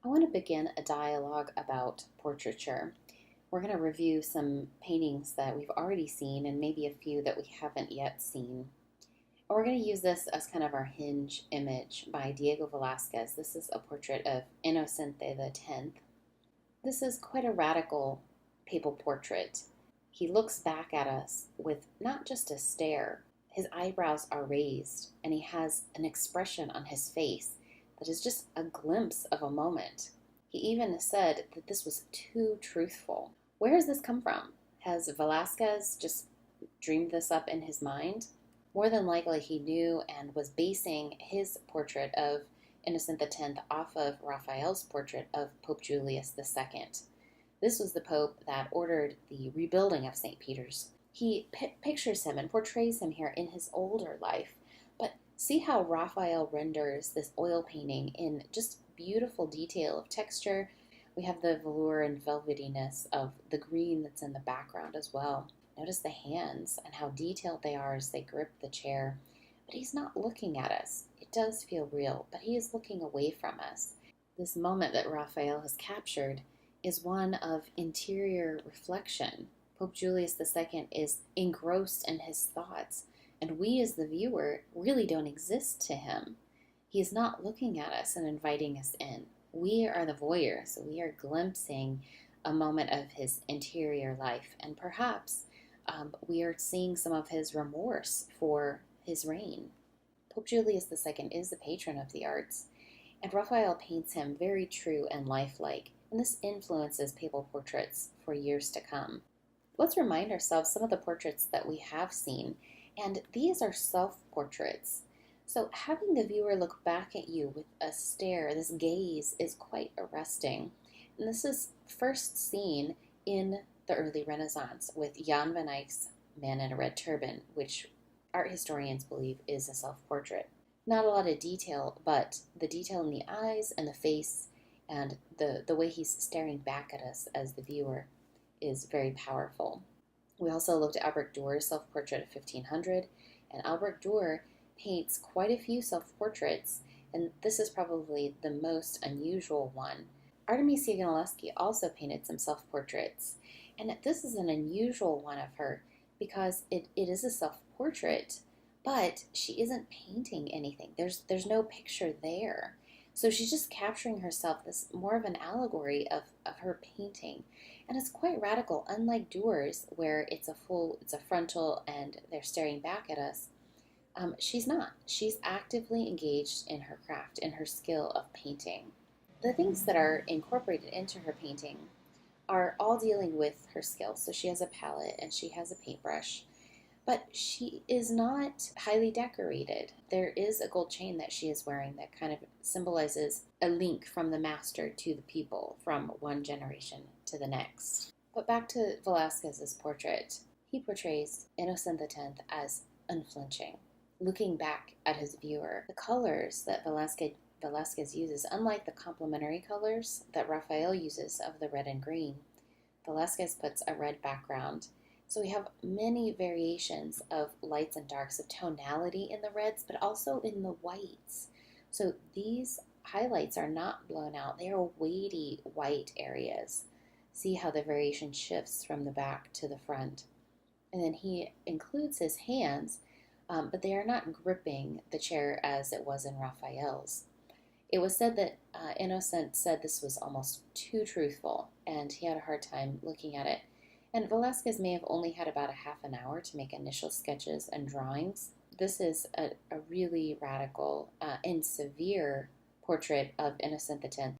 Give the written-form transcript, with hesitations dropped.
I want to begin a dialogue about portraiture. We're going to review some paintings that we've already seen and maybe a few that we haven't yet seen. And we're going to use this as kind of our hinge image by Diego Velazquez. This is a portrait of Innocente X. This is quite a radical papal portrait. He looks back at us with not just a stare, his eyebrows are raised, and he has an expression on his face that is just a glimpse of a moment. He even said that this was too truthful. Where has this come from? Has Velazquez just dreamed this up in his mind? More than likely, he knew and was basing his portrait of Innocent X off of Raphael's portrait of Pope Julius II. This was the pope that ordered the rebuilding of St. Peter's. He pictures him and portrays him here in his older life, but see how Raphael renders this oil painting in just beautiful detail of texture. We have the velour and velvetiness of the green that's in the background as well. Notice the hands and how detailed they are as they grip the chair. But he's not looking at us. It does feel real, but he is looking away from us. This moment that Raphael has captured is one of interior reflection. Pope Julius II is engrossed in his thoughts, and we as the viewer really don't exist to him. He is not looking at us and inviting us in. We are the voyeurs. We are glimpsing a moment of his interior life, and perhaps we are seeing some of his remorse for his reign. Pope Julius II is the patron of the arts, and Raphael paints him very true and lifelike, and this influences papal portraits for years to come. Let's remind ourselves some of the portraits that we have seen, and these are self-portraits. So having the viewer look back at you with a stare, this gaze, is quite arresting. And this is first seen in the early Renaissance with Jan van Eyck's Man in a Red Turban, which art historians believe is a self-portrait. Not a lot of detail, but the detail in the eyes and the face and the way he's staring back at us as the viewer is very powerful. We also looked at Albrecht Durer's self-portrait of 1500, and Albrecht Durer paints quite a few self-portraits, and this is probably the most unusual one. Artemisia Gentileschi also painted some self-portraits, and this is an unusual one of her because it is a self-portrait, but she isn't painting anything. There's no picture there. So she's just capturing herself, this more of an allegory of her painting. And it's quite radical, unlike Durer's, where it's a frontal and they're staring back at us. She's not. She's actively engaged in her craft, in her skill of painting. The things that are incorporated into her painting are all dealing with her skill. So she has a palette and she has a paintbrush, but she is not highly decorated. There is a gold chain that she is wearing that kind of symbolizes a link from the master to the people, from one generation to the next. But back to Velazquez's portrait. He portrays Innocent X as unflinching, looking back at his viewer. The colors that Velazquez uses, unlike the complementary colors that Raphael uses of the red and green, Velazquez puts a red background. So we have many variations of lights and darks, of tonality in the reds, but also in the whites. So these highlights are not blown out. They are weighty white areas. See how the variation shifts from the back to the front. And then he includes his hands, but they are not gripping the chair as it was in Raphael's. It was said that Innocent said this was almost too truthful, and he had a hard time looking at it. And Velazquez may have only had about a half an hour to make initial sketches and drawings. This is a really radical and severe portrait of Innocent X.